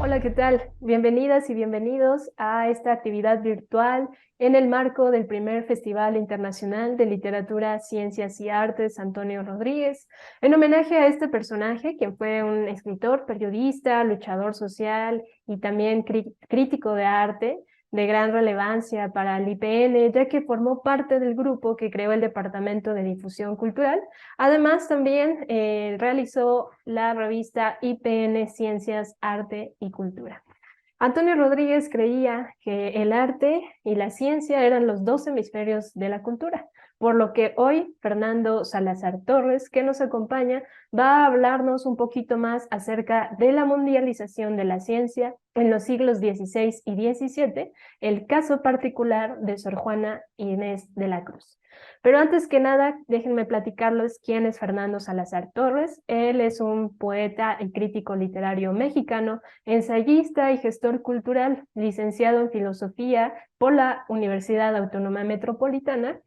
Hola, ¿qué tal? Bienvenidas y bienvenidos a esta actividad virtual en el marco del primer Festival Internacional de Literatura, Ciencias y Artes Antonio Rodríguez, en homenaje a este personaje, quien fue un escritor, periodista, luchador social y también crítico de arte de gran relevancia para el IPN, ya que formó parte del grupo que creó el Departamento de Difusión Cultural. Además, también realizó la revista IPN Ciencias, Arte y Cultura. Antonio Rodríguez creía que el arte y la ciencia eran los dos hemisferios de la cultura, por lo que hoy Fernando Salazar Torres, que nos acompaña, va a hablarnos un poquito más acerca de la mundialización de la ciencia en los siglos XVI y XVII, el caso particular de Sor Juana Inés de la Cruz. Pero antes que nada, déjenme platicarles quién es Fernando Salazar Torres. Él es un poeta y crítico literario mexicano, ensayista y gestor cultural, licenciado en filosofía por la Universidad Autónoma Metropolitana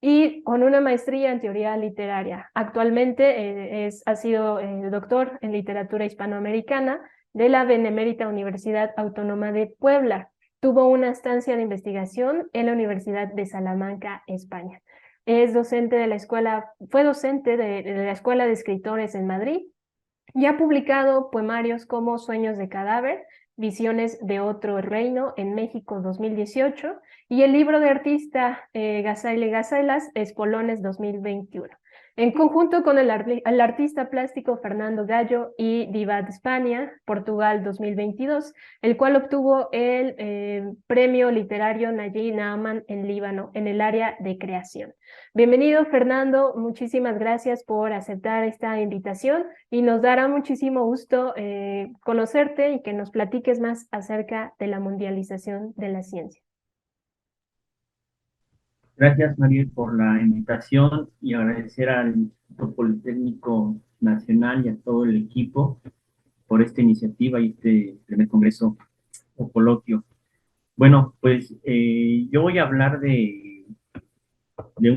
y con una maestría en teoría literaria. Actualmente ha sido doctor en literatura hispanoamericana de la Benemérita Universidad Autónoma de Puebla. Tuvo una estancia de investigación en la Universidad de Salamanca, España. Es docente de la escuela, fue docente de la Escuela de Escritores en Madrid y ha publicado poemarios como Sueños de cadáver, Visiones de otro reino en México 2018 y el libro de artista Gazaile Gazailas, Espolones 2021. En conjunto con el artista plástico Fernando Gallo y Diva de España, Portugal 2022, el cual obtuvo el premio literario Nayi Naaman en Líbano en el área de creación. Bienvenido, Fernando. Muchísimas gracias por aceptar esta invitación y nos dará muchísimo gusto conocerte y que nos platiques más acerca de la mundialización de la ciencia. Gracias, Mariel, por la invitación y agradecer al Instituto Politécnico Nacional y a todo el equipo por esta iniciativa y este primer congreso o coloquio. Bueno, pues yo voy a hablar de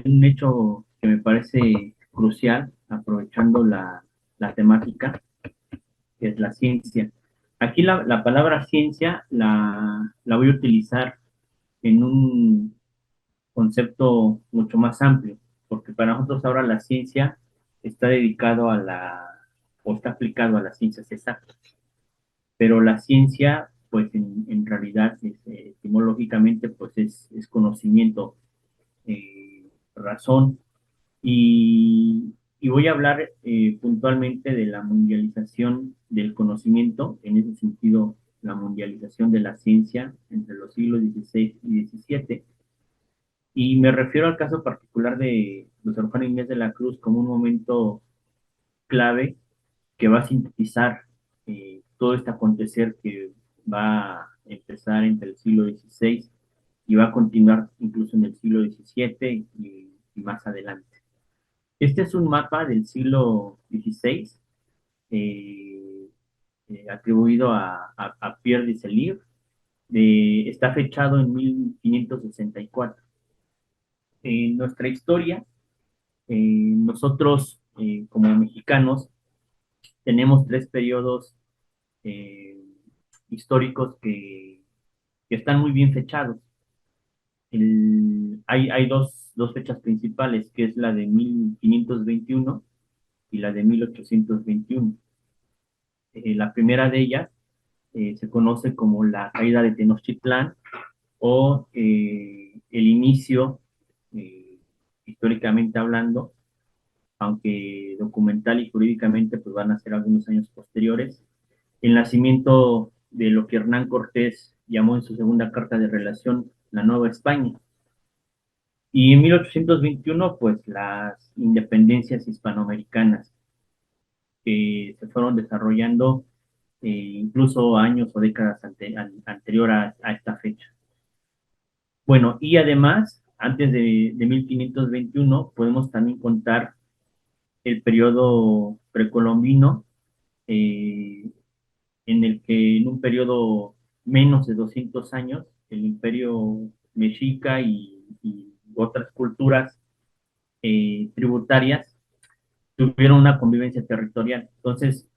un hecho que me parece crucial, aprovechando la temática, que es la ciencia. Aquí la palabra ciencia la voy a utilizar en un concepto mucho más amplio, porque para nosotros ahora la ciencia está dedicado o está aplicado a las ciencias exactas, pero la ciencia, pues en realidad, etimológicamente, pues es conocimiento, razón, y voy a hablar puntualmente de la mundialización del conocimiento, en ese sentido, la mundialización de la ciencia entre los siglos XVI y XVII. Y me refiero al caso particular de Sor Juana Inés de la Cruz como un momento clave que va a sintetizar todo este acontecer que va a empezar entre el siglo XVI y va a continuar incluso en el siglo XVII y más adelante. Este es un mapa del siglo XVI eh, atribuido a Pierre de Selire. Está fechado en 1564. En nuestra historia, nosotros, como mexicanos, tenemos tres periodos eh, históricos que están muy bien fechados. Hay dos fechas principales, que es la de 1521 y la de 1821. La primera de ellas se conoce como la caída de Tenochtitlán o el inicio, eh, históricamente hablando, aunque documental y jurídicamente pues van a ser algunos años posteriores, el nacimiento de lo que Hernán Cortés llamó en su segunda carta de relación la Nueva España. Y en 1821, pues las independencias hispanoamericanas que se fueron desarrollando incluso años o décadas anterior a esta fecha. Bueno, y además, antes de 1521, podemos también contar el periodo precolombino, eh, en el que en un periodo menos de 200 años, el imperio mexica y otras culturas tributarias tuvieron una convivencia territorial. Entonces,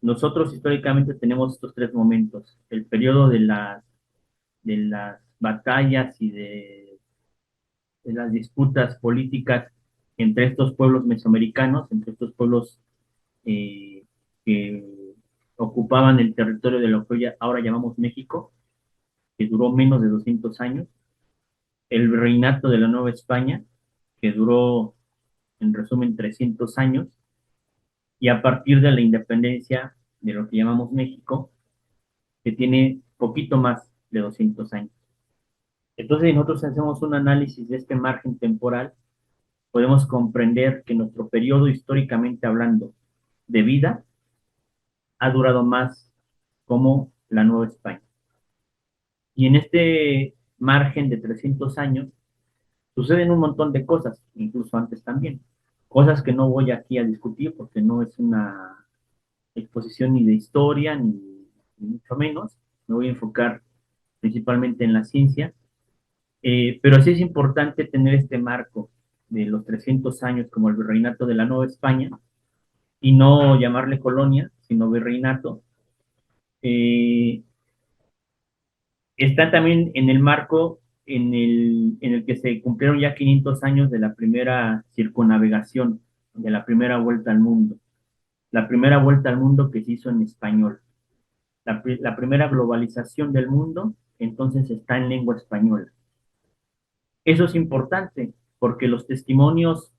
nosotros históricamente tenemos estos tres momentos: el periodo de las batallas y de las disputas políticas entre estos pueblos mesoamericanos, entre estos pueblos eh, que ocupaban el territorio de lo que hoy ahora llamamos México, que duró menos de 200 años, el reinato de la Nueva España, que duró, en resumen, 300 años, y a partir de la independencia de lo que llamamos México, que tiene poquito más de 200 años. Entonces, si nosotros hacemos un análisis de este margen temporal, podemos comprender que nuestro periodo, históricamente hablando, de vida ha durado más como la Nueva España. Y en este margen de 300 años suceden un montón de cosas, incluso antes también. Cosas que no voy aquí a discutir porque no es una exposición ni de historia, ni mucho menos. Me voy a enfocar principalmente en la ciencia. Pero sí es importante tener este marco de los 300 años como el virreinato de la Nueva España y no llamarle colonia, sino virreinato. Eh, Está también en el marco en el que se cumplieron ya 500 años de la primera circunnavegación, de la primera vuelta al mundo. La primera vuelta al mundo que se hizo en español. La primera globalización del mundo, entonces está en lengua española. Eso es importante porque los testimonios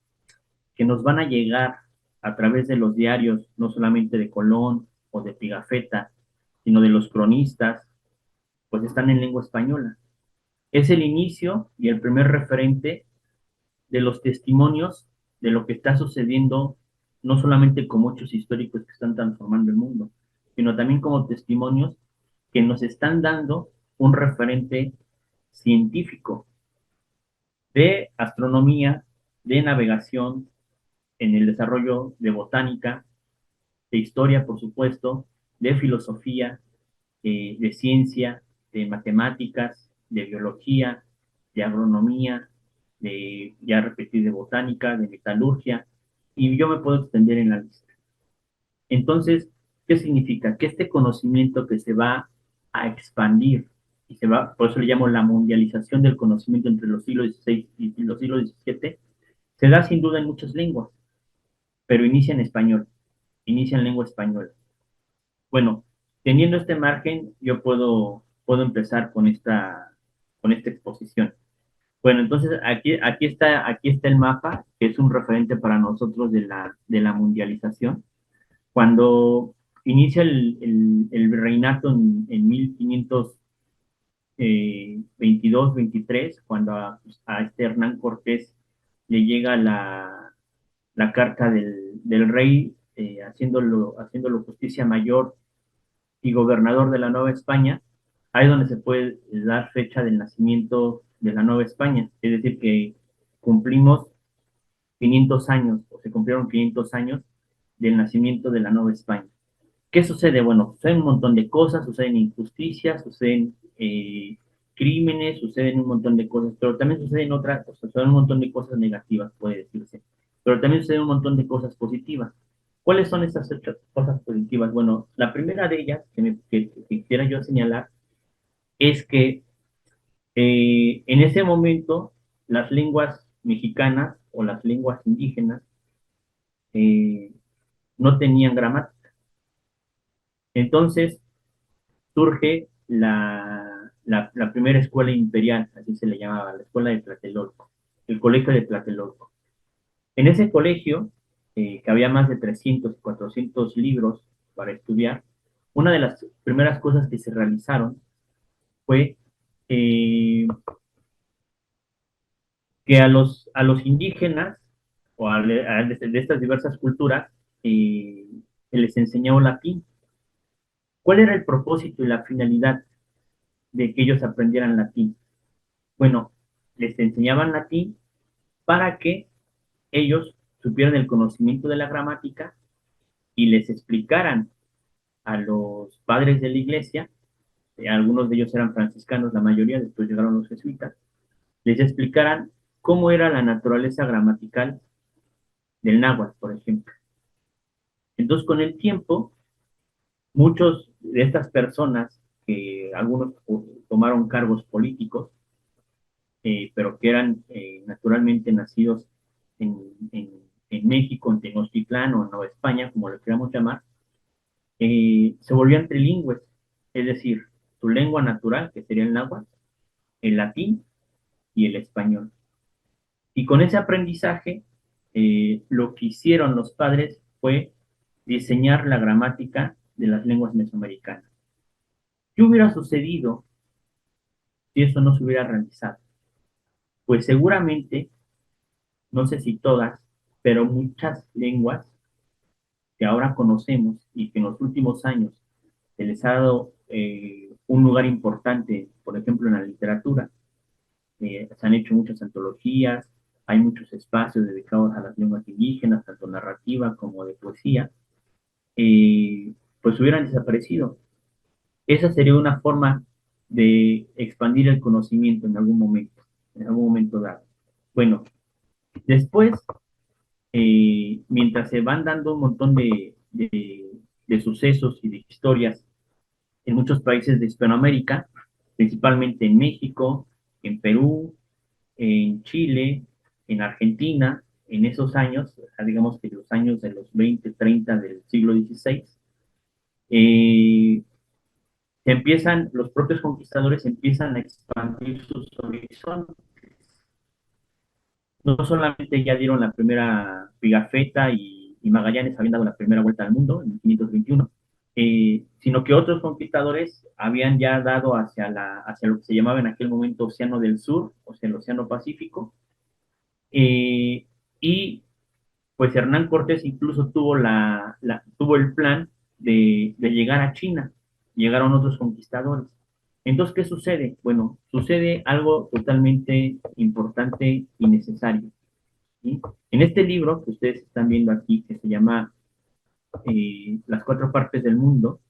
que nos van a llegar a través de los diarios, no solamente de Colón o de Pigafetta, sino de los cronistas, pues están en lengua española. Es el inicio y el primer referente de los testimonios de lo que está sucediendo, no solamente como hechos históricos que están transformando el mundo, sino también como testimonios que nos están dando un referente científico de astronomía, de navegación, en el desarrollo de botánica, de historia, por supuesto, de filosofía, de ciencia, de matemáticas, de biología, de agronomía, de, ya repetí, de botánica, de metalurgia, y yo me puedo extender en la lista. Entonces, ¿qué significa? Que este conocimiento que se va a expandir, y se va, por eso le llamo la mundialización del conocimiento entre los siglos XVI y los siglos XVII, se da sin duda en muchas lenguas, pero inicia en español, inicia en lengua española. Bueno, teniendo este margen, yo puedo empezar con esta exposición. Bueno, entonces aquí está el mapa, que es un referente para nosotros de la mundialización. Cuando inicia el reinato en 1522-23, cuando a este Hernán Cortés le llega la carta del rey haciéndolo justicia mayor y gobernador de la Nueva España, ahí es donde se puede dar fecha del nacimiento de la Nueva España. Es decir, que cumplimos 500 años, o se cumplieron 500 años del nacimiento de la Nueva España. ¿Qué sucede? Bueno, suceden un montón de cosas, suceden injusticias, suceden crímenes, suceden un montón de cosas, pero también suceden otras cosas, suceden un montón de cosas negativas, puede decirse, pero también suceden un montón de cosas positivas. ¿Cuáles son estas cosas positivas? Bueno, la primera de ellas que quisiera yo señalar es que en ese momento las lenguas mexicanas o las lenguas indígenas eh, no tenían gramática. Entonces surge la primera escuela imperial, así se le llamaba, la escuela de Tlatelolco, el colegio de Tlatelolco. En ese colegio, que había más de 300, 400 libros para estudiar, una de las primeras cosas que se realizaron fue eh, que a los indígenas o de estas diversas culturas se les enseñó latín. ¿Cuál era el propósito y la finalidad de que ellos aprendieran latín? Bueno, les enseñaban latín para que ellos supieran el conocimiento de la gramática y les explicaran a los padres de la iglesia, algunos de ellos eran franciscanos, la mayoría, después llegaron los jesuitas, les explicaran cómo era la naturaleza gramatical del náhuatl, por ejemplo. Entonces, con el tiempo, Muchos de estas personas, que algunos tomaron cargos políticos, pero que eran naturalmente nacidos en, en, en México, en Tenochtitlán o en Nueva España, como lo queramos llamar, se volvían trilingües, es decir, su lengua natural, que sería el náhuatl, el latín y el español. Y con ese aprendizaje, lo que hicieron los padres fue diseñar la gramática de las lenguas mesoamericanas. ¿Qué hubiera sucedido si eso no se hubiera realizado? Pues seguramente, no sé si todas, pero muchas lenguas que ahora conocemos y que en los últimos años se les ha dado un lugar importante, por ejemplo, en la literatura. Se han hecho muchas antologías, hay muchos espacios dedicados a las lenguas indígenas, tanto narrativa como de poesía, pues hubieran desaparecido. Esa sería una forma de expandir el conocimiento en algún momento dado. Bueno, después, mientras se van dando un montón de sucesos y de historias en muchos países de Hispanoamérica, principalmente en México, en Perú, en Chile, en Argentina, en esos años, digamos que los años de los 20, 30 del siglo XVI, eh, los propios conquistadores empiezan a expandir sus horizontes. No solamente ya dieron la primera Pigafetta y Magallanes habían dado la primera vuelta al mundo en 1521, sino que otros conquistadores habían ya dado hacia lo que se llamaba en aquel momento Océano del Sur, o sea, el Océano Pacífico, y pues Hernán Cortés incluso tuvo el plan de llegar a China. Llegaron otros conquistadores. Entonces, ¿qué sucede? Bueno, sucede algo totalmente importante y necesario, ¿sí? En este libro que ustedes están viendo aquí, que se llama Las cuatro partes del mundo,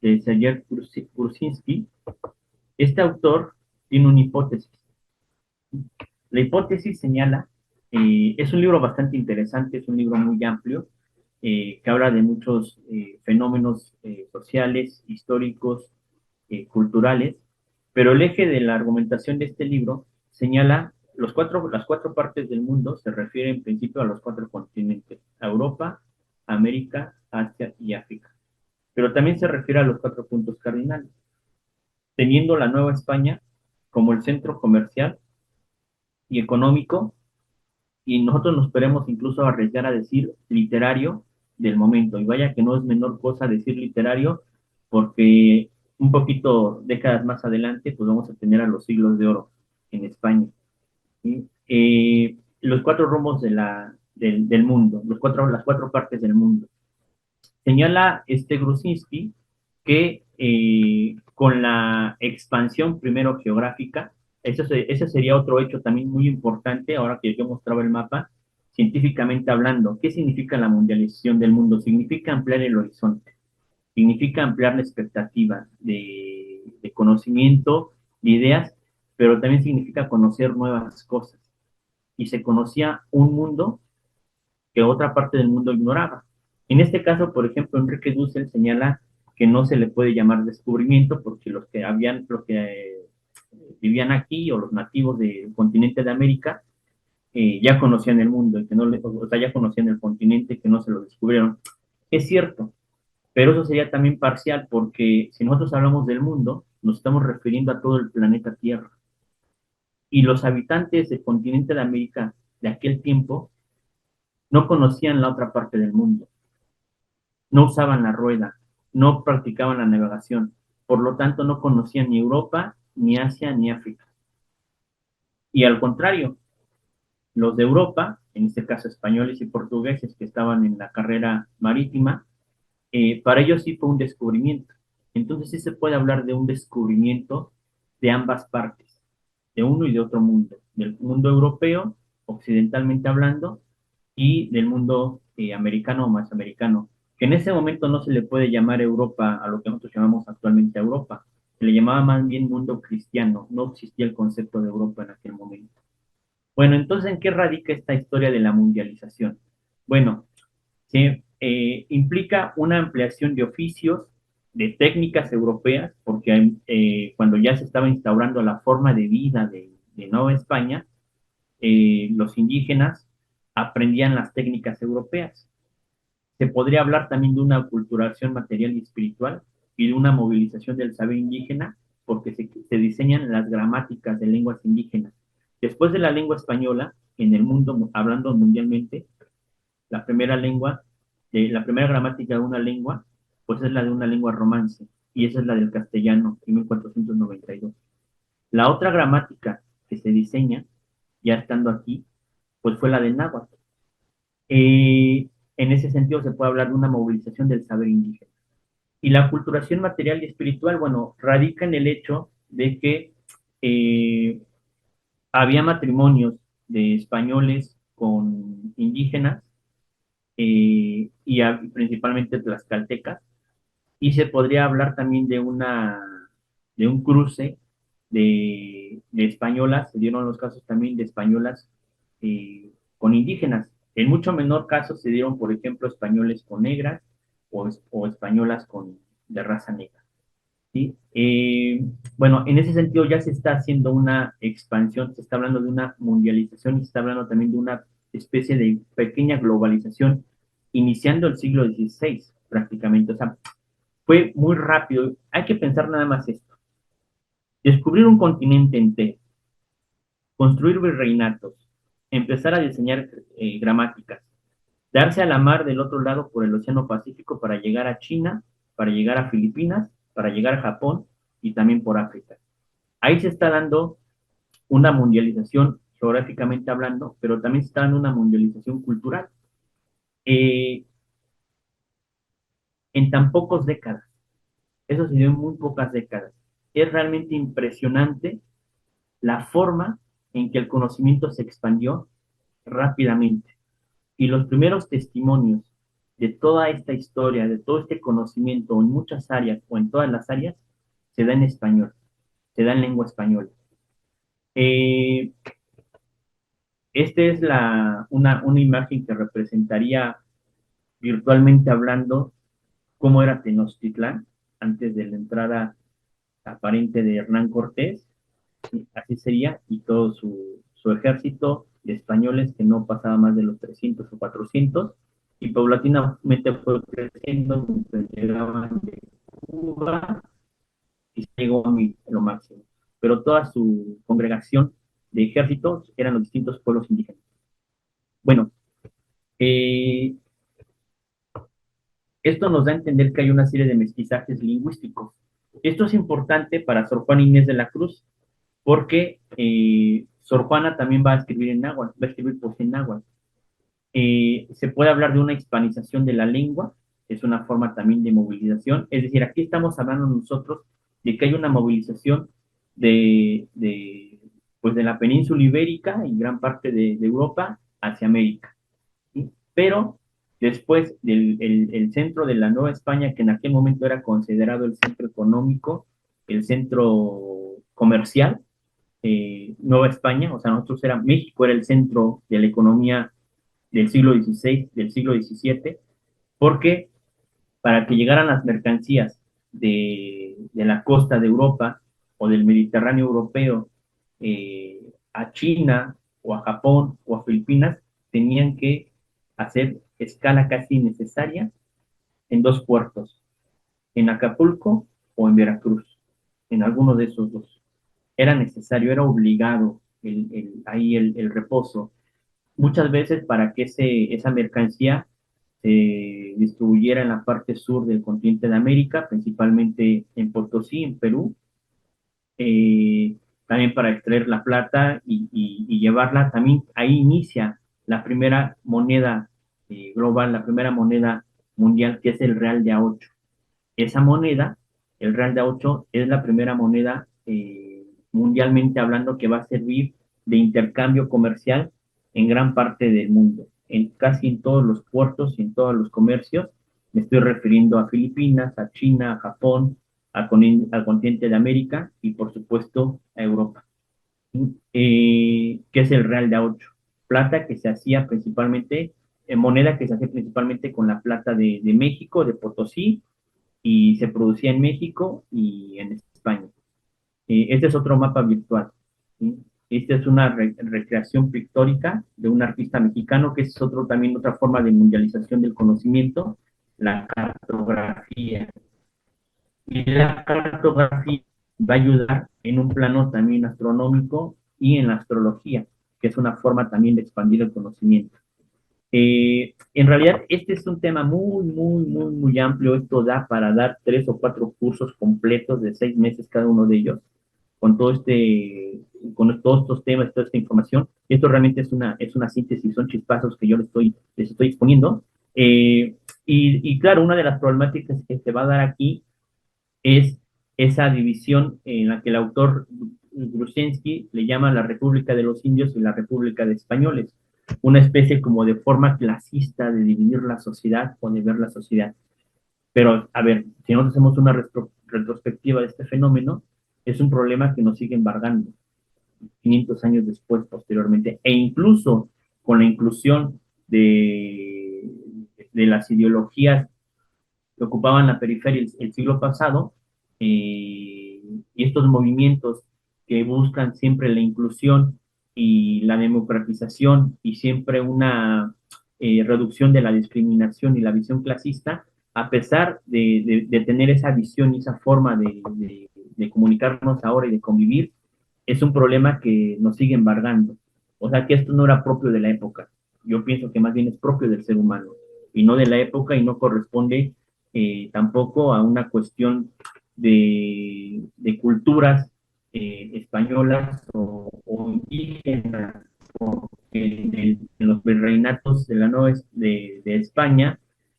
de Sergei Kursinski, este autor tiene una hipótesis. La hipótesis señala, es un libro bastante interesante, es un libro muy amplio, que habla de muchos fenómenos sociales, históricos, culturales, pero el eje de la argumentación de este libro señala las cuatro partes del mundo, se refiere en principio a los cuatro continentes, a Europa, América, Asia y África, pero también se refiere a los cuatro puntos cardinales, teniendo la Nueva España como el centro comercial y económico, y nosotros nos podemos incluso arriesgar a decir literario del momento. Y vaya que no es menor cosa decir literario, porque un poquito décadas más adelante, pues vamos a tener a los siglos de oro en España. ¿Sí? Los cuatro rumbos del mundo, las cuatro partes del mundo. Señala este Grusinski que con la expansión primero geográfica, ese sería otro hecho también muy importante, ahora que yo mostraba el mapa, científicamente hablando. ¿Qué significa la mundialización del mundo? Significa ampliar el horizonte, significa ampliar la expectativa de conocimiento, de ideas, pero también significa conocer nuevas cosas. Y se conocía un mundo que otra parte del mundo ignoraba. En este caso, por ejemplo, Enrique Dussel señala que no se le puede llamar descubrimiento porque los que vivían aquí o los nativos del continente de América ya conocían el mundo, y que no o sea, ya conocían el continente, que no se lo descubrieron. Es cierto, pero eso sería también parcial porque si nosotros hablamos del mundo, nos estamos refiriendo a todo el planeta Tierra. Y los habitantes del continente de América de aquel tiempo no conocían la otra parte del mundo, no usaban la rueda, no practicaban la navegación, por lo tanto no conocían ni Europa, ni Asia, ni África. Y al contrario, los de Europa, en este caso españoles y portugueses que estaban en la carrera marítima, para ellos sí fue un descubrimiento. Entonces sí se puede hablar de un descubrimiento de ambas partes, de uno y de otro mundo, del mundo europeo, occidentalmente hablando, y del mundo americano o más americano, que en ese momento no se le puede llamar Europa a lo que nosotros llamamos actualmente Europa, se le llamaba más bien mundo cristiano, no existía el concepto de Europa en aquel momento. Bueno, entonces, ¿en qué radica esta historia de la mundialización? Bueno, implica una ampliación de oficios, de técnicas europeas, porque cuando ya se estaba instaurando la forma de vida de Nueva España, los indígenas aprendían las técnicas europeas. Se podría hablar también de una aculturación material y espiritual y de una movilización del saber indígena, porque se diseñan las gramáticas de lenguas indígenas. Después de la lengua española, en el mundo, hablando mundialmente, la primera lengua, la primera gramática de una lengua, pues es la de una lengua romance, y esa es la del castellano, en 1492. La otra gramática que se diseña, ya estando aquí, pues fue la del náhuatl. En ese sentido se puede hablar de una movilización del saber indígena. Y la culturación material y espiritual, bueno, radica en el hecho de que eh, había matrimonios de españoles con indígenas principalmente tlaxcaltecas, y se podría hablar también de un cruce de españolas, se dieron los casos también de españolas con indígenas. En mucho menor caso se dieron, por ejemplo, españoles con negras o españolas de raza negra. ¿Sí? Bueno, en ese sentido ya se está haciendo una expansión, se está hablando de una mundialización y se está hablando también de una especie de pequeña globalización, iniciando el siglo XVI prácticamente. O sea, fue muy rápido. Hay que pensar nada más esto. Descubrir un continente entero, construir virreinatos, empezar a diseñar gramáticas, darse a la mar del otro lado por el Océano Pacífico para llegar a China, para llegar a Filipinas, para llegar a Japón y también por África. Ahí se está dando una mundialización geográficamente hablando, pero también se está dando una mundialización cultural. Eh, en tan pocas décadas, eso se dio en muy pocas décadas. Es realmente impresionante la forma en que el conocimiento se expandió rápidamente. Y los primeros testimonios de toda esta historia, de todo este conocimiento en muchas áreas o en todas las áreas, se da en español, se da en lengua española. Eh, esta es una imagen que representaría virtualmente hablando cómo era Tenochtitlán antes de la entrada aparente de Hernán Cortés. Así sería, y todo su ejército de españoles que no pasaba más de los 300 o 400, y paulatinamente fue creciendo, llegaban de Cuba y llegó a lo máximo. Pero toda su congregación de ejércitos eran los distintos pueblos indígenas. Bueno, eh, esto nos da a entender que hay una serie de mestizajes lingüísticos. Esto es importante para Sor Juana Inés de la Cruz, porque Sor Juana también va a escribir en náhuatl, va a escribir poesía en náhuatl. Se puede hablar de una hispanización de la lengua, es una forma también de movilización, es decir, aquí estamos hablando nosotros de que hay una movilización pues de la península ibérica y gran parte de Europa hacia América. ¿Sí? Pero después el centro de la Nueva España, que en aquel momento era considerado el centro económico, el centro comercial, Nueva España, o sea, México era el centro de la economía del siglo XVI, del siglo XVII, porque para que llegaran las mercancías de la costa de Europa o del Mediterráneo europeo a China o a Japón o a Filipinas, tenían que hacer escala casi innecesaria en dos puertos, en Acapulco o en Veracruz, en alguno de esos dos. Era necesario, era obligado ahí el reposo. Muchas veces para que esa mercancía se distribuyera en la parte sur del continente de América, principalmente en Potosí, en Perú, también para extraer la plata y llevarla, también ahí inicia la primera moneda global, la primera moneda mundial, que es el real de A8. Esa moneda, el real de A8, es la primera moneda mundialmente hablando que va a servir de intercambio comercial en gran parte del mundo, casi en todos los puertos y en todos los comercios. Me estoy refiriendo a Filipinas, a China, a Japón, al continente de América y por supuesto a Europa, que es el real de A8, plata que se hacía principalmente, moneda que se hacía principalmente con la plata de México, de Potosí, y se producía en México y en España. Este es otro mapa virtual, ¿sí? Esta es una recreación pictórica de un artista mexicano, que es otro, también otra forma de mundialización del conocimiento, la cartografía. Y la cartografía va a ayudar en un plano también astronómico y en la astrología, que es una forma también de expandir el conocimiento. En realidad, este es un tema muy amplio. Esto da para dar 3 o 4 cursos completos de 6 meses cada uno de ellos, con con todos estos temas, toda esta información. Esto realmente es una síntesis, son chispazos que yo les estoy exponiendo. Y claro, una de las problemáticas que se va a dar aquí es esa división en la que el autor Grusensky le llama la República de los Indios y la República de Españoles, una especie como de forma clasista de dividir la sociedad o de ver la sociedad. Pero, a ver, si nosotros hacemos una retrospectiva de este fenómeno, es un problema que nos sigue embargando 500 años después, posteriormente, e incluso con la inclusión de las ideologías que ocupaban la periferia el siglo pasado, y estos movimientos que buscan siempre la inclusión y la democratización y siempre una reducción de la discriminación y la visión clasista, a pesar de tener esa visión y esa forma de comunicarnos ahora y de convivir, es un problema que nos sigue embargando. O sea que esto no era propio de la época. Yo pienso que más bien es propio del ser humano y no de la época, y no corresponde tampoco a una cuestión de culturas españolas o indígenas, porque en los virreinatos de la Nueva de España,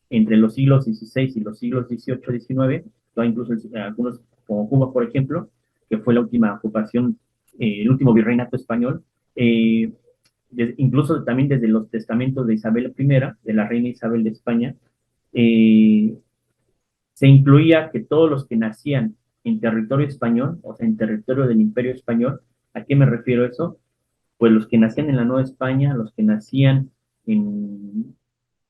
entre los siglos XVI y los siglos XVIII, XIX, incluso algunos como Cuba, por ejemplo, que fue la última ocupación, el último virreinato español, incluso también desde los testamentos de Isabel I, de la reina Isabel de España, eh, se incluía que todos los que nacían en territorio español, o sea, en territorio del Imperio Español. ¿A qué me refiero eso? Pues los que nacían en la Nueva España, los que nacían en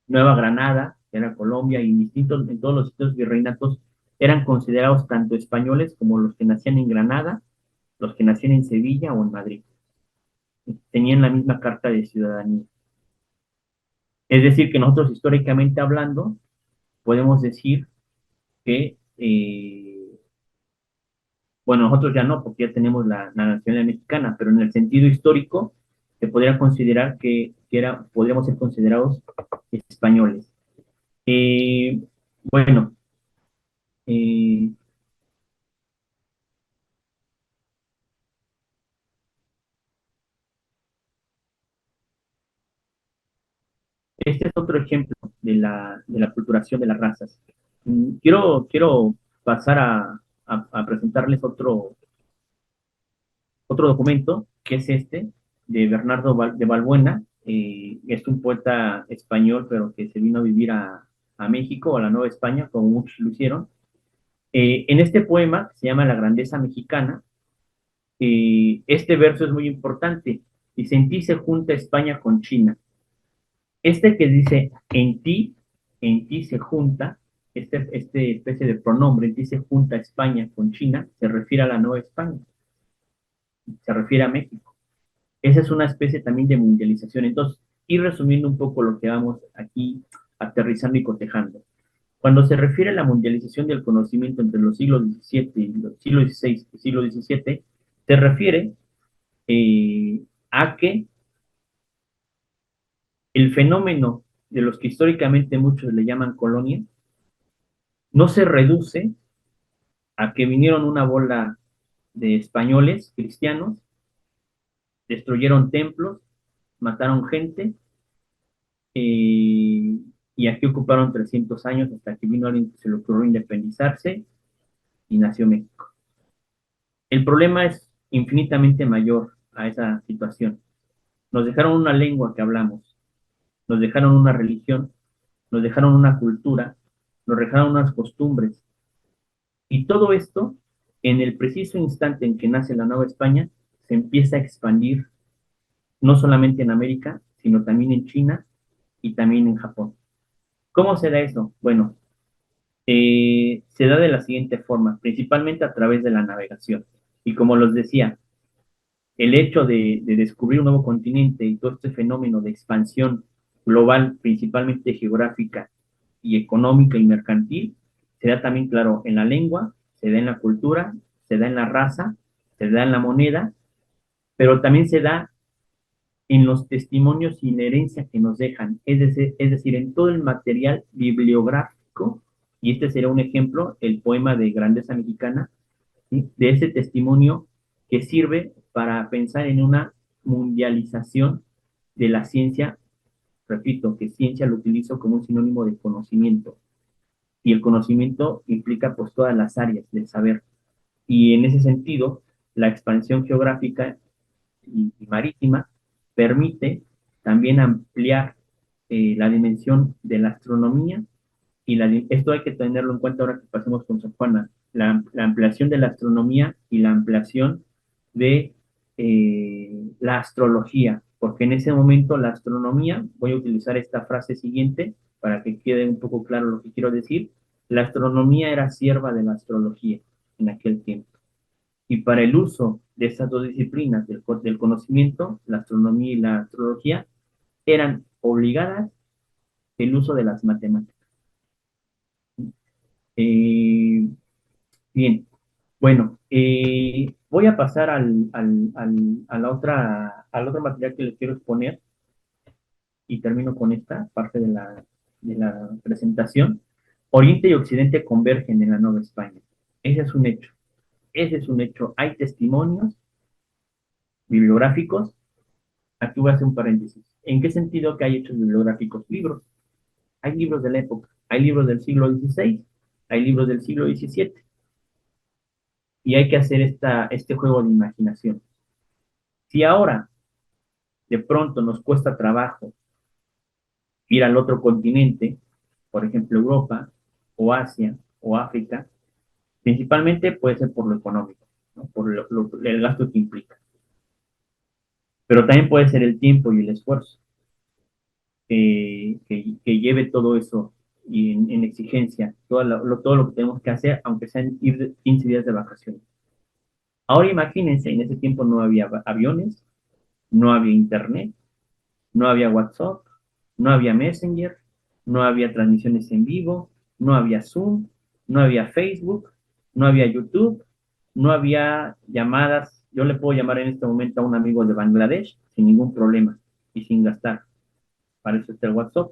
Nueva Granada, que era Colombia, y en todos los sitios virreinatos, eran considerados tanto españoles como los que nacían en Granada, los que nacían en Sevilla o en Madrid. Tenían la misma carta de ciudadanía. Es decir, que nosotros, históricamente hablando, podemos decir que bueno, nosotros ya no, porque ya tenemos la nacionalidad mexicana, pero en el sentido histórico se podría considerar podríamos ser considerados españoles. Eh, bueno, eh, este es otro ejemplo de la culturación de las razas. Quiero pasar a presentarles otro documento, que es este, de Bernardo de Balbuena. Es un poeta español, pero que se vino a vivir a México, a la Nueva España, como muchos lo hicieron. En este poema, que se llama La grandeza mexicana, este verso es muy importante. Dice: en ti se junta España con China. Este que dice en ti se junta, este especie de pronombre, en ti se junta España con China, se refiere a la Nueva España, se refiere a México. Esa es una especie también de mundialización. Entonces, ir resumiendo un poco lo que vamos aquí aterrizando y cotejando. Cuando se refiere a la mundialización del conocimiento entre los siglos XVII y los siglos XVI y siglo XVII, se refiere a que el fenómeno de los que históricamente muchos le llaman colonia no se reduce a que vinieron una bola de españoles cristianos, destruyeron templos, mataron gente, y aquí ocuparon 300 años hasta que vino alguien que se le ocurrió independizarse y nació México. El problema es infinitamente mayor a esa situación. Nos dejaron una lengua que hablamos, nos dejaron una religión, nos dejaron una cultura, nos dejaron unas costumbres. Y todo esto, en el preciso instante en que nace la Nueva España, se empieza a expandir no solamente en América, sino también en China y también en Japón. ¿Cómo se da eso? Bueno, Se da de la siguiente forma, principalmente a través de la navegación. Y como los decía, el hecho de descubrir un nuevo continente y todo este fenómeno de expansión global, principalmente geográfica y económica y mercantil, se da también, claro, en la lengua, se da en la cultura, se da en la raza, se da en la moneda, pero también se da en los testimonios y la herencia que nos dejan, es decir, en todo el material bibliográfico, y este será un ejemplo, el poema de Grandeza Mexicana, ¿sí? De ese testimonio que sirve para pensar en una mundialización de la ciencia. Repito, que ciencia lo utilizo como un sinónimo de conocimiento, y el conocimiento implica pues todas las áreas del saber, y en ese sentido, la expansión geográfica y marítima permite también ampliar la dimensión de la astronomía, y esto hay que tenerlo en cuenta ahora que pasemos con Sor Juana, la ampliación de la astronomía y la ampliación de la astrología, porque en ese momento la astronomía, voy a utilizar esta frase siguiente para que quede un poco claro lo que quiero decir, la astronomía era sierva de la astrología en aquel tiempo. Y para el uso de estas dos disciplinas del conocimiento, la astronomía y la astrología, eran obligadas el uso de las matemáticas. Eh, Bien, bueno, voy a pasar al otro material que les quiero exponer, y termino con esta parte de la presentación. Oriente y Occidente convergen en la Nueva España. Ese es un hecho. Ese es un hecho. Hay testimonios bibliográficos. Aquí voy a hacer un paréntesis. ¿En qué sentido que hay hechos bibliográficos? Libros. Hay libros de la época. Hay libros del siglo XVI. Hay libros del siglo XVII. Y hay que hacer este juego de imaginación. Si ahora de pronto nos cuesta trabajo ir al otro continente, por ejemplo Europa, o Asia, o África, principalmente puede ser por lo económico, ¿no? Por el gasto que implica. Pero también puede ser el tiempo y el esfuerzo que lleve todo eso y en exigencia, todo lo que tenemos que hacer, aunque sean ir 15 días de vacaciones. Ahora imagínense, en ese tiempo no había aviones, no había internet, no había WhatsApp, no había Messenger, no había transmisiones en vivo, no había Zoom, no había Facebook, no había YouTube, no había llamadas. Yo le puedo llamar en este momento a un amigo de Bangladesh sin ningún problema y sin gastar. Para eso está el WhatsApp.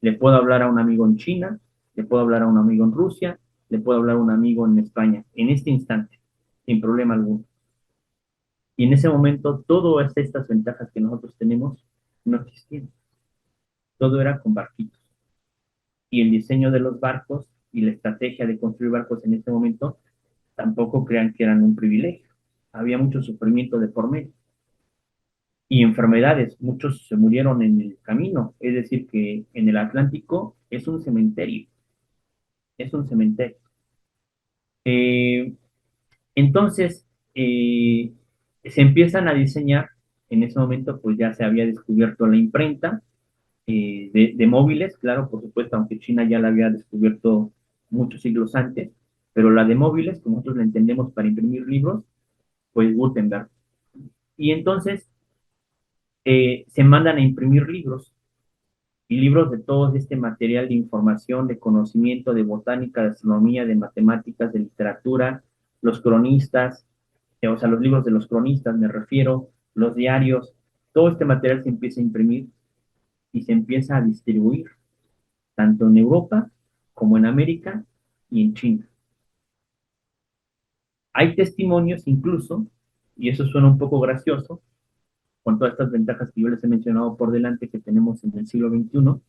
Le puedo hablar a un amigo en China, le puedo hablar a un amigo en Rusia, le puedo hablar a un amigo en España, en este instante, sin problema alguno. Y en ese momento, todas estas ventajas que nosotros tenemos no existían. Todo era con barquitos. Y el diseño de los barcos y la estrategia de construir barcos en ese momento tampoco crean que eran un privilegio. Había mucho sufrimiento de por medio. Y enfermedades, muchos se murieron en el camino. Es decir, que en el Atlántico es un cementerio. Es un cementerio. Eh, entonces, se empiezan a diseñar, en ese momento pues ya se había descubierto la imprenta de móviles, claro, por supuesto, aunque China ya la había descubierto muchos siglos antes, pero la de móviles, como nosotros la entendemos para imprimir libros, pues Gutenberg. Y entonces se mandan a imprimir libros, y libros de todo este material de información, de conocimiento, de botánica, de astronomía, de matemáticas, de literatura, los cronistas, o sea, los libros de los cronistas me refiero, los diarios, todo este material se empieza a imprimir y se empieza a distribuir, tanto en Europa como en América y en China. Hay testimonios incluso, y eso suena un poco gracioso, con todas estas ventajas que yo les he mencionado por delante que tenemos en el siglo XXI,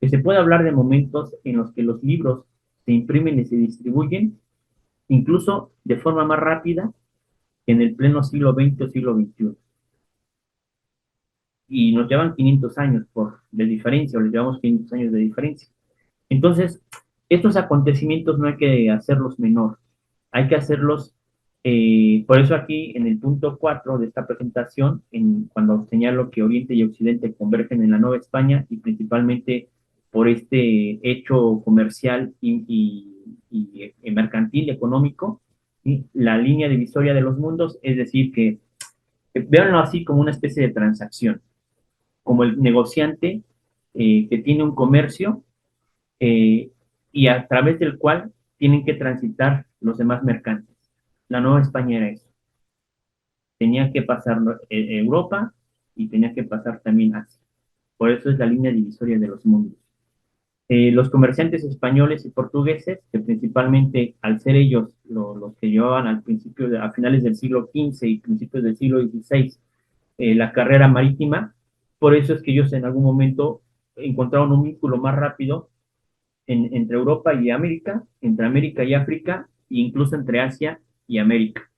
que se puede hablar de momentos en los que los libros se imprimen y se distribuyen, incluso de forma más rápida que en el pleno siglo XX o siglo XXI. Y nos llevan 500 años de diferencia, o les llevamos 500 años de diferencia. Entonces, estos acontecimientos no hay que hacerlos menor, hay que hacerlos, por eso aquí en el punto 4 de esta presentación, cuando señalo que Oriente y Occidente convergen en la Nueva España y principalmente por este hecho comercial y mercantil, económico, ¿sí? La línea divisoria de los mundos, es decir, que véanlo así como una especie de transacción, como el negociante que tiene un comercio eh, y a través del cual tienen que transitar los demás mercantes. La Nueva España era eso. Tenía que pasar Europa y tenía que pasar también Asia. Por eso es la línea divisoria de los mundos. Los comerciantes españoles y portugueses, que principalmente al ser ellos los que llevaban a finales del siglo XV y principios del siglo XVI la carrera marítima, por eso es que ellos en algún momento encontraron un vínculo más rápido entre Europa y América, entre América y África, e incluso entre Asia y América.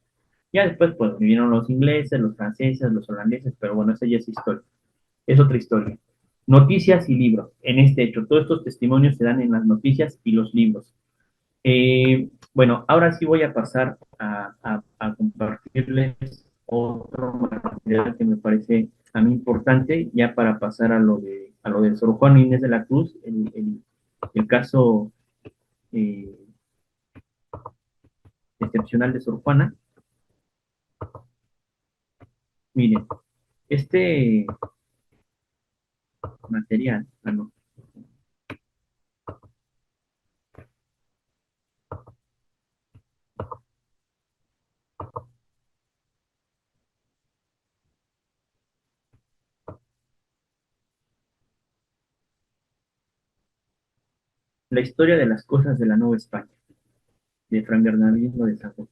Ya después, pues, vinieron los ingleses, los franceses, los holandeses, pero bueno, esa ya es historia, es otra historia. Noticias y libros, en este hecho, todos estos testimonios se dan en las noticias y los libros. Bueno, ahora sí voy a pasar a compartirles otro material que me parece a mí importante, ya para pasar a lo de Sor Juana Inés de la Cruz, el caso eh, excepcional de Sor Juana. Miren, este material, no, la historia de las cosas de la Nueva España, de Fray Bernardino de Sahagún.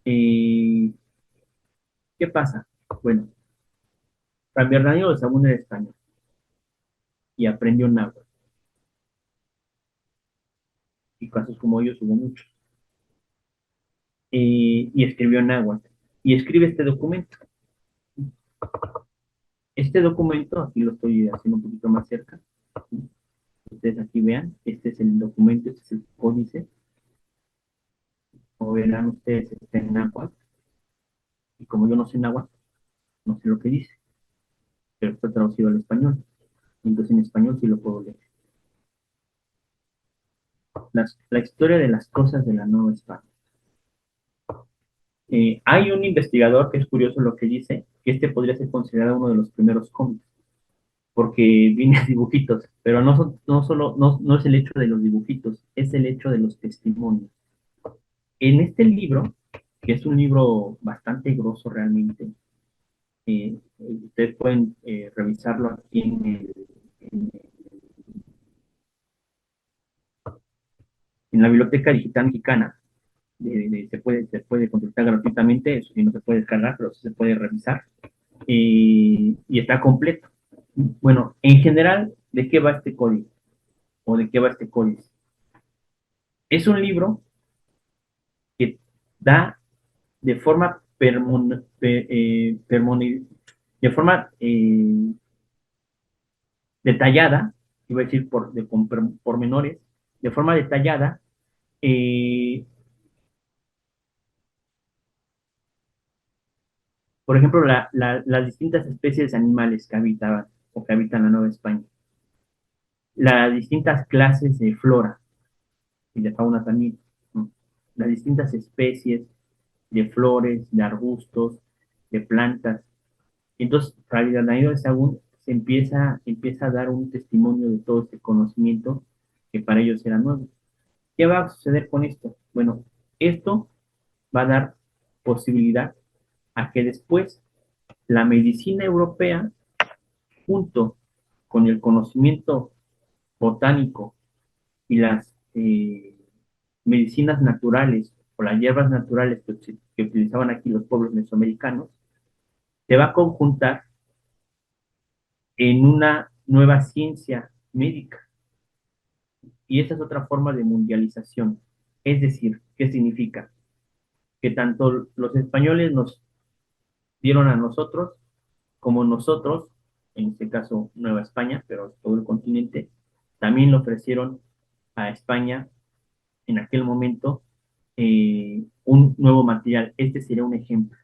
Eh, ¿Qué pasa? Bueno, Fray Bernardino de Sahagún era español y aprendió náhuatl, y casos como ellos hubo muchos. Y escribió náhuatl, y escribe este documento. Este documento, aquí lo estoy haciendo un poquito más cerca, ustedes aquí vean, este es el documento, este es el códice, como verán ustedes, está en náhuatl, y como yo no sé náhuatl, no sé lo que dice, pero está traducido al español, entonces en español sí lo puedo leer. La historia de las cosas de la Nueva España. Hay un investigador que es curioso lo que dice, que este podría ser considerado uno de los primeros cómics, porque viene dibujitos, pero no es el hecho de los dibujitos, es el hecho de los testimonios. En este libro, que es un libro bastante grosso realmente, ustedes pueden revisarlo aquí en la Biblioteca Digital Mexicana. Se puede consultar gratuitamente, eso sí no se puede descargar, pero sí se puede revisar. Y está completo. Bueno, en general, ¿de qué va este código? ¿O de qué va este códice? Es un libro que da de forma, de forma detallada, iba a decir con pormenores, de forma detallada, eh, por ejemplo, las distintas especies de animales que habitaban o que habitan la Nueva España, las distintas clases de flora y de fauna también, ¿no? Las distintas especies de flores, de arbustos, de plantas. Entonces, Fray Bernardino de Sahagún empieza a dar un testimonio de todo este conocimiento que para ellos era nuevo. ¿Qué va a suceder con esto? Bueno, esto va a dar posibilidad a que después la medicina europea, junto con el conocimiento botánico y las medicinas naturales o las hierbas naturales que utilizaban aquí los pueblos mesoamericanos, se va a conjuntar en una nueva ciencia médica. Y esa es otra forma de mundialización. Es decir, ¿qué significa? Que tanto los españoles nos dieron a nosotros, como nosotros, en este caso Nueva España, pero todo el continente, también le ofrecieron a España en aquel momento un nuevo material. Este sería un ejemplo,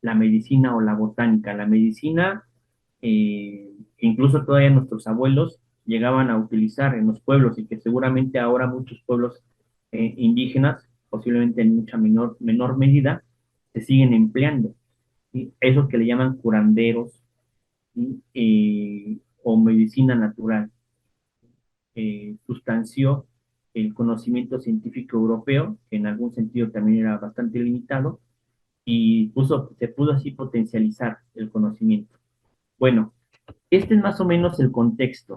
la medicina o la botánica. La medicina que incluso todavía nuestros abuelos llegaban a utilizar en los pueblos y que seguramente ahora muchos pueblos indígenas, posiblemente en mucha menor medida, se siguen empleando. ¿Sí? Esos que le llaman curanderos, ¿sí? O medicina natural, sustanció el conocimiento científico europeo, que en algún sentido también era bastante limitado, y se pudo así potencializar el conocimiento. Bueno, este es más o menos el contexto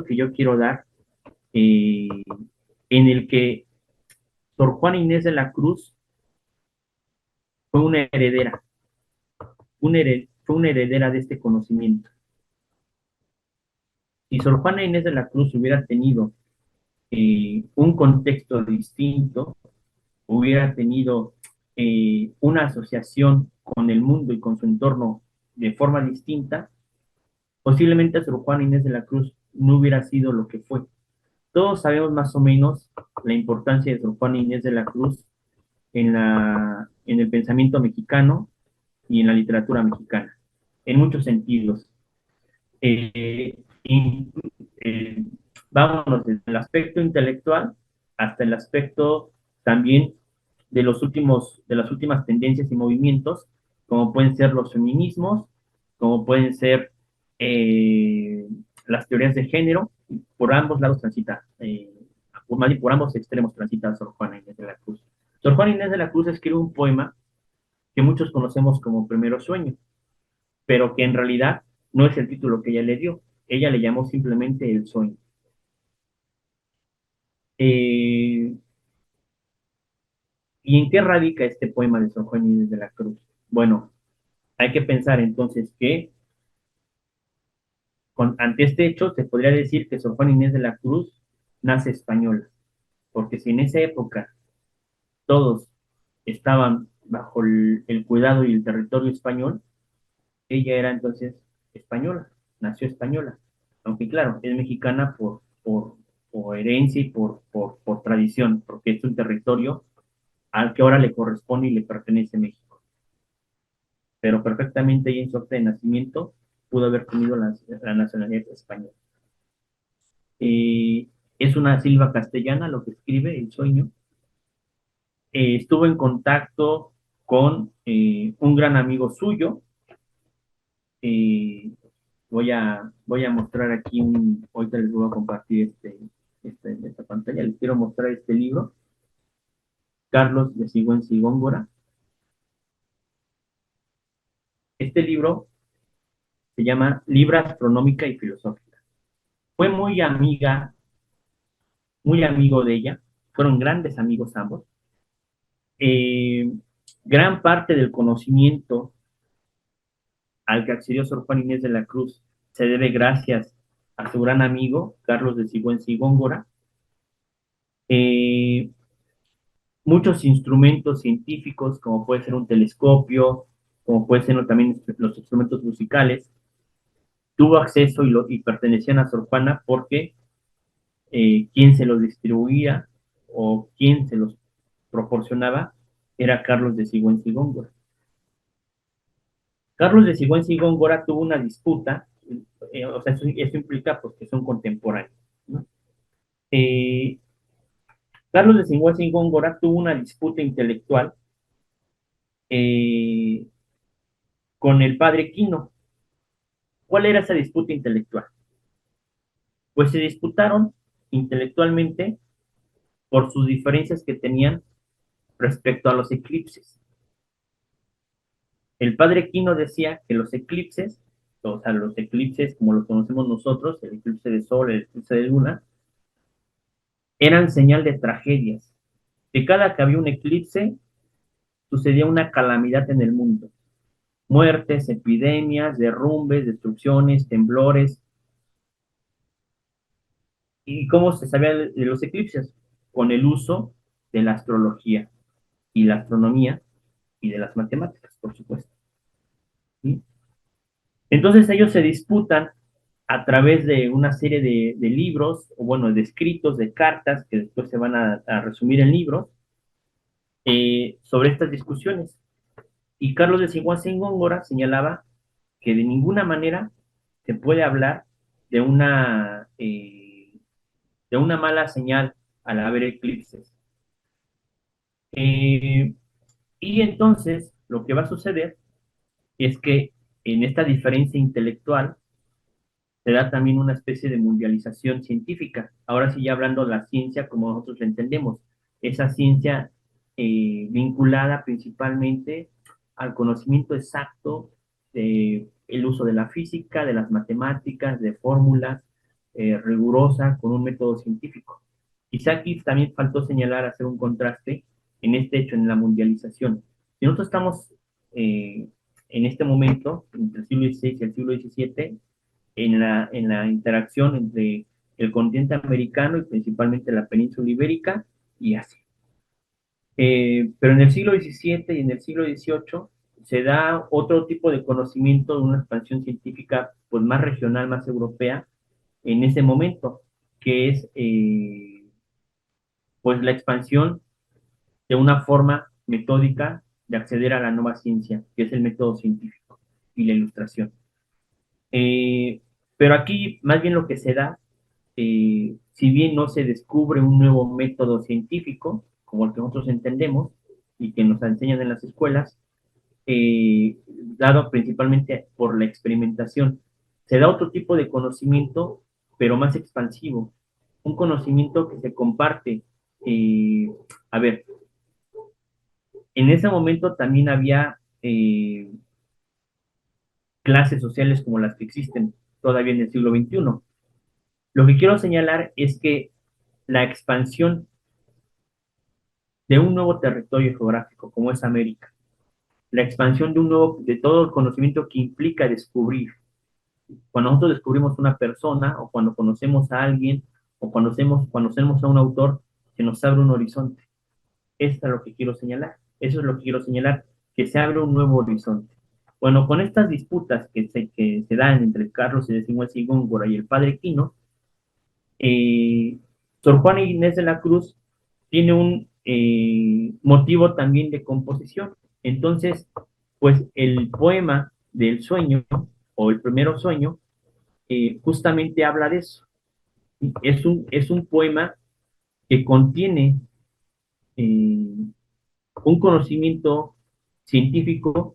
que yo quiero dar, eh, en el que Sor Juana Inés de la Cruz fue una heredera, fue una heredera de este conocimiento. Si Sor Juana Inés de la Cruz hubiera tenido un contexto distinto, hubiera tenido una asociación con el mundo y con su entorno de forma distinta, posiblemente Sor Juana Inés de la Cruz no hubiera sido lo que fue. Todos sabemos más o menos la importancia de Sor Juana Inés de la Cruz en el pensamiento mexicano y en la literatura mexicana, en muchos sentidos. Eh, y, eh, Vámonos desde el aspecto intelectual hasta el aspecto también de las últimas tendencias y movimientos, como pueden ser los feminismos, como pueden ser eh, las teorías de género. Por ambos lados transita, por ambos extremos transita Sor Juana Inés de la Cruz. Sor Juana Inés de la Cruz escribe un poema que muchos conocemos como Primero Sueño, pero que en realidad no es el título que ella le dio. Ella le llamó simplemente El Sueño. Eh, ¿Y en qué radica este poema de Sor Juana Inés de la Cruz? Bueno, hay que pensar entonces que ante este hecho se podría decir que Sor Juana Inés de la Cruz nace española, porque si en esa época todos estaban bajo el cuidado y el territorio español, ella era entonces española, nació española, aunque claro, es mexicana por herencia y por tradición, porque es un territorio al que ahora le corresponde y le pertenece a México. Pero perfectamente ella en su acta de nacimiento pudo haber tenido la nacionalidad española. Eh, es una silva castellana lo que escribe El Sueño. Estuvo en contacto con un gran amigo suyo. eh, voy a mostrar aquí ahorita les voy a compartir esta pantalla, les quiero mostrar este libro, Carlos de Sigüenza y Góngora. Este libro se llama Libra Astronómica y Filosófica. Fue muy amigo de ella, fueron grandes amigos ambos. Eh, Gran parte del conocimiento al que accedió Sor Juana Inés de la Cruz se debe gracias a su gran amigo, Carlos de Sigüenza y Góngora. Eh, Muchos instrumentos científicos, como puede ser un telescopio, como puede ser también los instrumentos musicales, tuvo acceso y pertenecían a Sor Juana porque quien se los distribuía o quien se los proporcionaba era Carlos de Sigüenza y Góngora. Carlos de Sigüenza y Góngora tuvo una disputa, o sea, eso implica pues, que son contemporáneos, ¿no? Eh, Carlos de Sigüenza y Góngora tuvo una disputa intelectual eh, con el padre Quino. ¿Cuál era esa disputa intelectual? Pues se disputaron intelectualmente por sus diferencias que tenían respecto a los eclipses. El padre Quino decía que los eclipses, o sea, los eclipses como los conocemos nosotros, el eclipse de sol, el eclipse de luna, eran señal de tragedias. Que cada que había un eclipse, sucedía una calamidad en el mundo. Muertes, epidemias, derrumbes, destrucciones, temblores. ¿Y cómo se sabía de los eclipses? Con el uso de la astrología y la astronomía y de las matemáticas, por supuesto. ¿Sí? Entonces ellos se disputan a través de una serie de libros, o bueno, de escritos, de cartas, que después se van a resumir en libros, sobre estas discusiones. Y Carlos de Sigüenza y Góngora señalaba que de ninguna manera se puede hablar de una mala señal al haber eclipses. Y entonces lo que va a suceder es que en esta diferencia intelectual se da también una especie de mundialización científica. Ahora sí, ya hablando de la ciencia como nosotros la entendemos, esa ciencia vinculada principalmente al conocimiento exacto del uso de la física, de las matemáticas, de fórmulas, rigurosa, con un método científico. Quizá aquí también faltó señalar, hacer un contraste en este hecho, en la mundialización. Si nosotros estamos en este momento, entre el siglo XVI y el siglo XVII, en la interacción entre el continente americano y principalmente la península ibérica y Asia. Pero en el siglo XVII y en el siglo XVIII se da otro tipo de conocimiento, de una expansión científica pues más regional, más europea, en ese momento, que es pues la expansión de una forma metódica de acceder a la nueva ciencia, que es el método científico y la ilustración. Eh, pero aquí más bien lo que se da, si bien no se descubre un nuevo método científico, como el que nosotros entendemos y que nos enseñan en las escuelas, dado principalmente por la experimentación, se da otro tipo de conocimiento, pero más expansivo, un conocimiento que se comparte. Eh, a ver, en ese momento también había clases sociales como las que existen todavía en el siglo XXI. Lo que quiero señalar es que la expansión de un nuevo territorio geográfico como es América, la expansión de todo el conocimiento que implica descubrir. Cuando nosotros descubrimos una persona o cuando conocemos a alguien o conocemos a un autor, se nos abre un horizonte. Esto es lo que quiero señalar. Eso es lo que quiero señalar, que se abre un nuevo horizonte. Bueno, con estas disputas que se dan entre Carlos y Decimoel Góngora y el padre Quino, Sor Juana Inés de la Cruz tiene un motivo también de composición. Entonces, pues el poema del sueño o el primero sueño justamente habla de eso. Es un poema que contiene eh, un conocimiento científico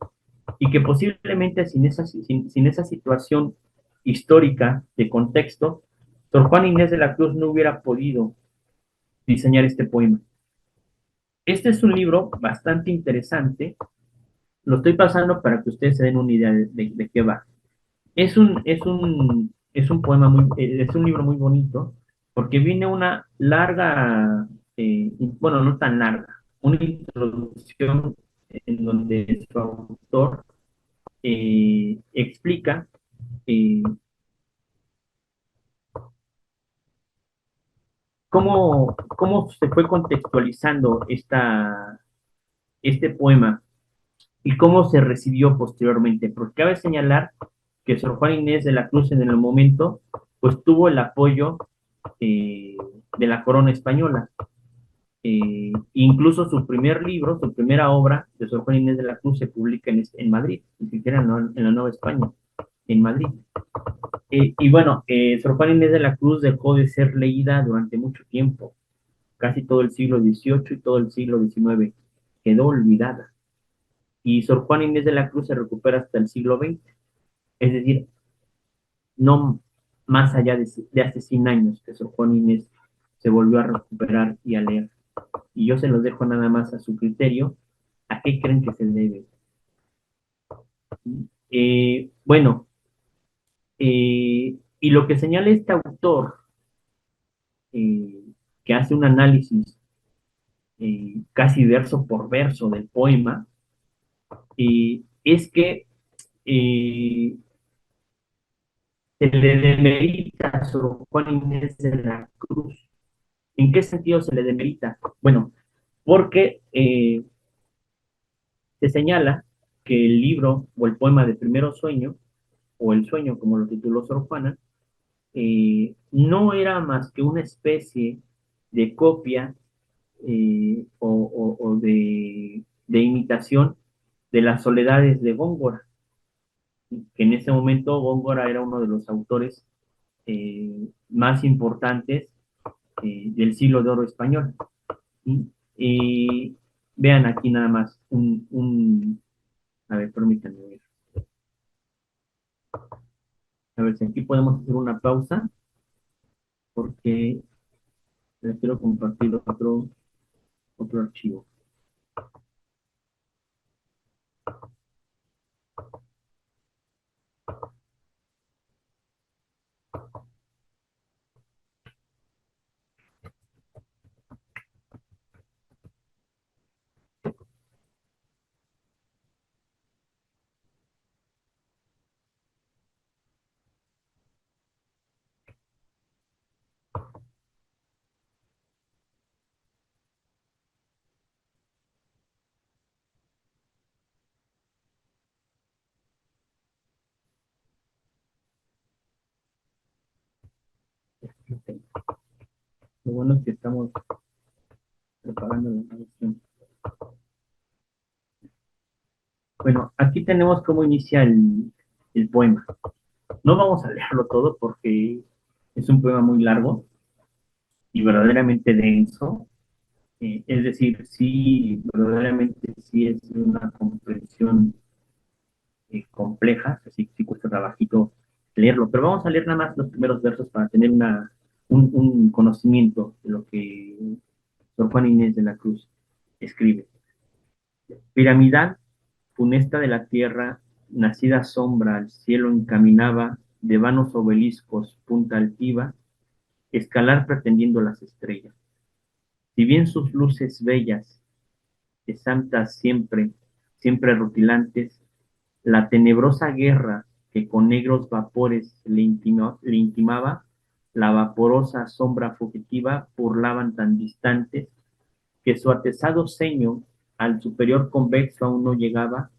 y que posiblemente sin esa situación histórica de contexto, Sor Juana Inés de la Cruz no hubiera podido diseñar este poema. Este es un libro bastante interesante, lo estoy pasando para que ustedes se den una idea de qué va. Es un poema es un libro muy bonito, porque viene una larga, bueno, no tan larga, una introducción en donde su autor explica eh, cómo se fue contextualizando este poema y cómo se recibió posteriormente, porque cabe señalar que Sor Juana Inés de la Cruz en el momento, pues tuvo el apoyo de la corona española. Incluso su primer libro, su primera obra de Sor Juana Inés de la Cruz se publica en Madrid, ni siquiera en la Nueva España, en Madrid. Y bueno, Sor Juana Inés de la Cruz dejó de ser leída durante mucho tiempo, casi todo el siglo XVIII y todo el siglo XIX, quedó olvidada. Y Sor Juana Inés de la Cruz se recupera hasta el siglo XX, es decir, no más allá de hace 100 años que Sor Juana Inés se volvió a recuperar y a leer. Y yo se los dejo nada más a su criterio, ¿a qué creen que se debe? Bueno, y lo que señala este autor, eh, que hace un análisis casi verso por verso del poema, es que eh, se le demerita a Sor Juana Inés de la Cruz. ¿En qué sentido se le demerita? Bueno, porque se señala que el libro o el poema de Primero Sueño, o El Sueño, como lo tituló Sor Juana, no era más que una especie de copia o de imitación de las soledades de Góngora. que en ese momento Góngora era uno de los autores más importantes del siglo de oro español. ¿Sí? Vean aquí nada más a ver, permítanme ver. A ver si aquí podemos hacer una pausa, porque les quiero compartir otro archivo. Lo bueno es que estamos preparando la grabación. Bueno, aquí tenemos cómo inicia el poema. No vamos a leerlo todo porque es un poema muy largo y verdaderamente denso. Es decir, sí, verdaderamente sí es una comprensión compleja, así que sí cuesta trabajito leerlo, pero vamos a leer nada más los primeros versos para tener un conocimiento de lo que Sor Juana Inés de la Cruz escribe. Piramidal, funesta de la tierra, nacida sombra al cielo encaminaba, de vanos obeliscos, punta altiva, escalar pretendiendo las estrellas. Si bien sus luces bellas, de santas siempre, siempre rutilantes, la tenebrosa guerra que con negros vapores le intimaba, la vaporosa sombra fugitiva burlaban tan distantes, que su atezado ceño al superior convexo aún no llegaba,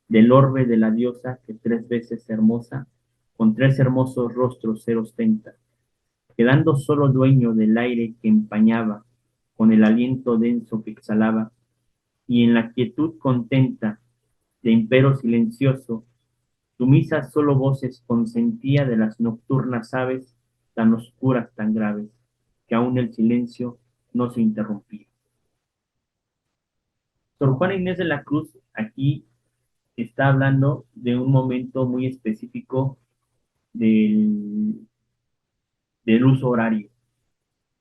del orbe de la diosa que 3 veces hermosa, con 3 hermosos rostros ser ostenta, quedando solo dueño del aire que empañaba, con el aliento denso que exhalaba, y en la quietud contenta de impero silencioso, sumisa solo voces consentía de las nocturnas aves tan oscuras, tan graves, que aún el silencio no se interrumpía. Sor Juana Inés de la Cruz aquí está hablando de un momento muy específico del, del uso horario,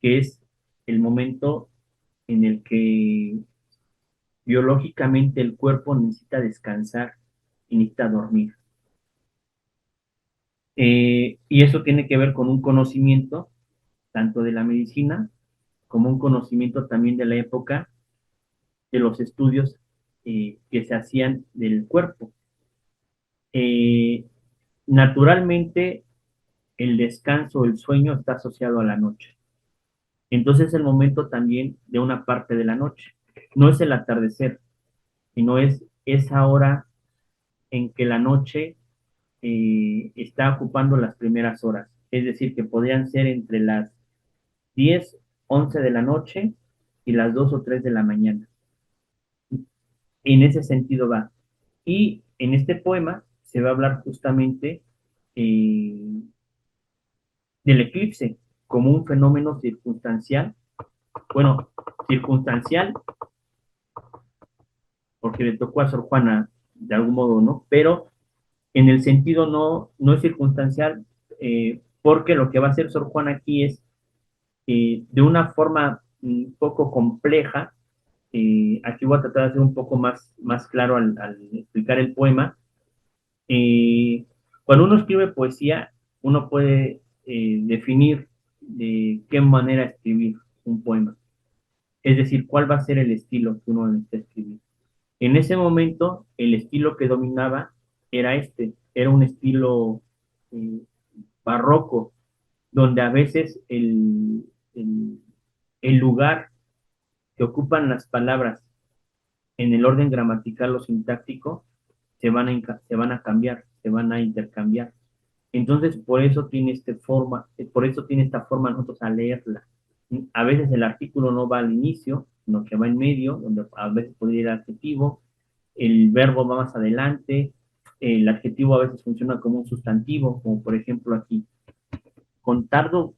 que es el momento en el que biológicamente el cuerpo necesita descansar y necesita dormir. Y eso tiene que ver con un conocimiento tanto de la medicina como un conocimiento también de la época de los estudios que se hacían del cuerpo. Eh, Naturalmente, el descanso, el sueño está asociado a la noche. Entonces es el momento también de una parte de la noche. No es el atardecer, sino es esa hora en que la noche está ocupando las primeras horas. Es decir, que podrían ser entre las 10, 11 de la noche y las 2 o 3 de la mañana. En ese sentido va. Y en este poema se va a hablar justamente eh, del eclipse como un fenómeno circunstancial. Bueno, circunstancial porque le tocó a Sor Juana de algún modo, ¿no? Pero en el sentido no es circunstancial, porque lo que va a hacer Sor Juana aquí es, de una forma un poco compleja, aquí voy a tratar de hacer un poco más claro al explicar el poema. Eh, Cuando uno escribe poesía, uno puede definir de qué manera escribir un poema, es decir, cuál va a ser el estilo que uno necesita escribir. En ese momento, el estilo que dominaba era un estilo eh, barroco, donde a veces el lugar que ocupan las palabras en el orden gramatical o sintáctico se van a cambiar, se van a intercambiar. Entonces, por eso tiene esta forma nosotros a leerla. A veces el artículo no va al inicio, sino que va en medio, donde a veces podría ir adjetivo, el verbo va más adelante, el adjetivo a veces funciona como un sustantivo, como por ejemplo con tardo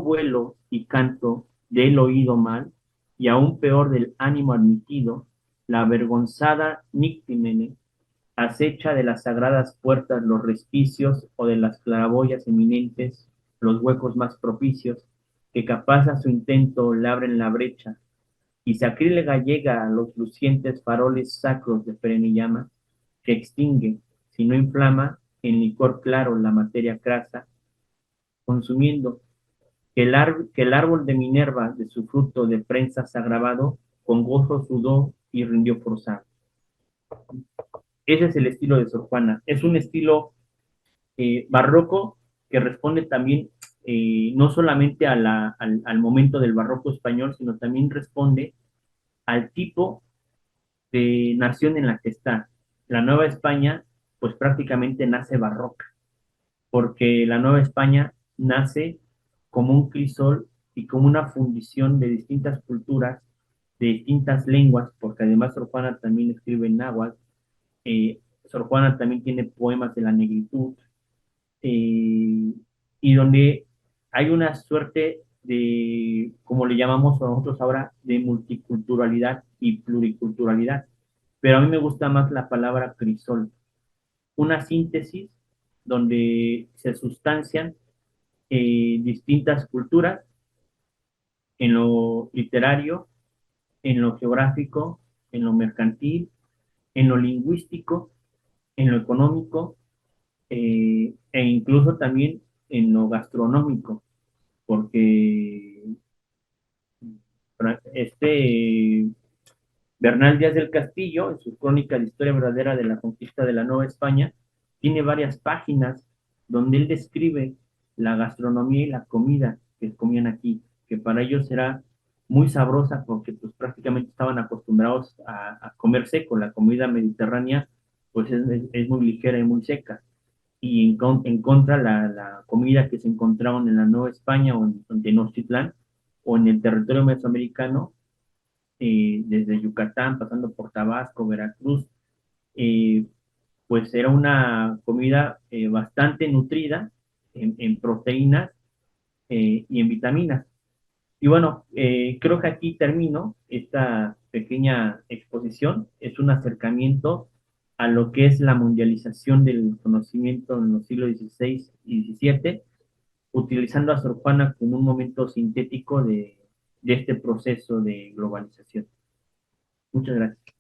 vuelo y canto del oído mal, y aún peor del ánimo admitido, la avergonzada Nictimene acecha de las sagradas puertas los respicios o de las claraboyas eminentes los huecos más propicios, que capaz a su intento le abren la brecha, y sacrílega llega a los lucientes faroles sacros de perenne llama, que extingue, si no inflama, en licor claro la materia crasa, consumiendo, que el árbol de Minerva de su fruto de prensa sagrado, con gozo sudó y rindió forzado. Ese es el estilo de Sor Juana. Es un estilo barroco que responde también no solamente al momento del barroco español, sino también responde al tipo de nación en la que está. La Nueva España, pues prácticamente nace barroca, porque la Nueva España nace como un crisol y como una fundición de distintas culturas, de distintas lenguas, porque además Sor Juana también escribe en náhuatl, Sor Juana también tiene poemas de la negritud, eh, y donde hay una suerte de, como le llamamos nosotros ahora, de multiculturalidad y pluriculturalidad. Pero a mí me gusta más la palabra crisol, una síntesis donde se sustancian distintas culturas en lo literario, en lo geográfico, en lo mercantil, en lo lingüístico, en lo económico, e incluso también en lo gastronómico, porque este Bernal Díaz del Castillo, en su crónica de historia verdadera de la conquista de la Nueva España, tiene varias páginas donde él describe la gastronomía y la comida que comían aquí, que para ellos era muy sabrosa porque pues prácticamente estaban acostumbrados a comer seco. La comida mediterránea pues es muy ligera y muy seca. Y en contra la comida que se encontraban en la Nueva España o en Tenochtitlán o en el territorio mesoamericano, desde Yucatán, pasando por Tabasco, Veracruz, eh, pues era una comida bastante nutrida en proteínas y en vitaminas. Y bueno, creo que aquí termino esta pequeña exposición. Es un acercamiento a lo que es la mundialización del conocimiento en los siglos XVI y XVII, utilizando a Sor Juana como un momento sintético de este proceso de globalización. Muchas gracias.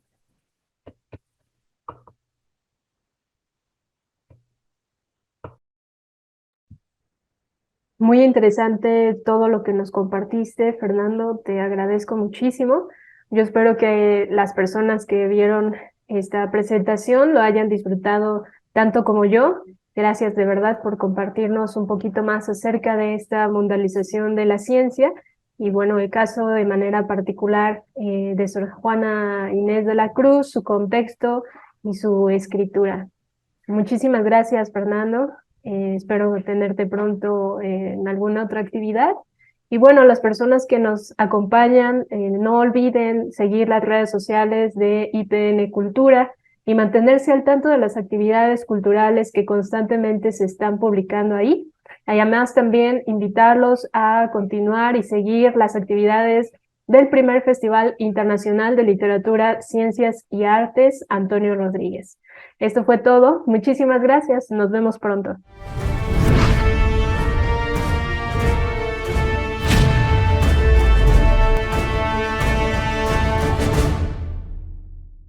Muy interesante todo lo que nos compartiste, Fernando. Te agradezco muchísimo. Yo espero que las personas que vieron esta presentación lo hayan disfrutado tanto como yo. Gracias de verdad por compartirnos un poquito más acerca de esta mundialización de la ciencia y bueno, el caso de manera particular de Sor Juana Inés de la Cruz, su contexto y su escritura. Muchísimas gracias, Fernando. Espero tenerte pronto en alguna otra actividad. Y bueno, las personas que nos acompañan, no olviden seguir las redes sociales de IPN Cultura y mantenerse al tanto de las actividades culturales que constantemente se están publicando ahí. Además, también invitarlos a continuar y seguir las actividades del primer Festival Internacional de Literatura, Ciencias y Artes, Antonio Rodríguez. Esto fue todo. Muchísimas gracias. Nos vemos pronto.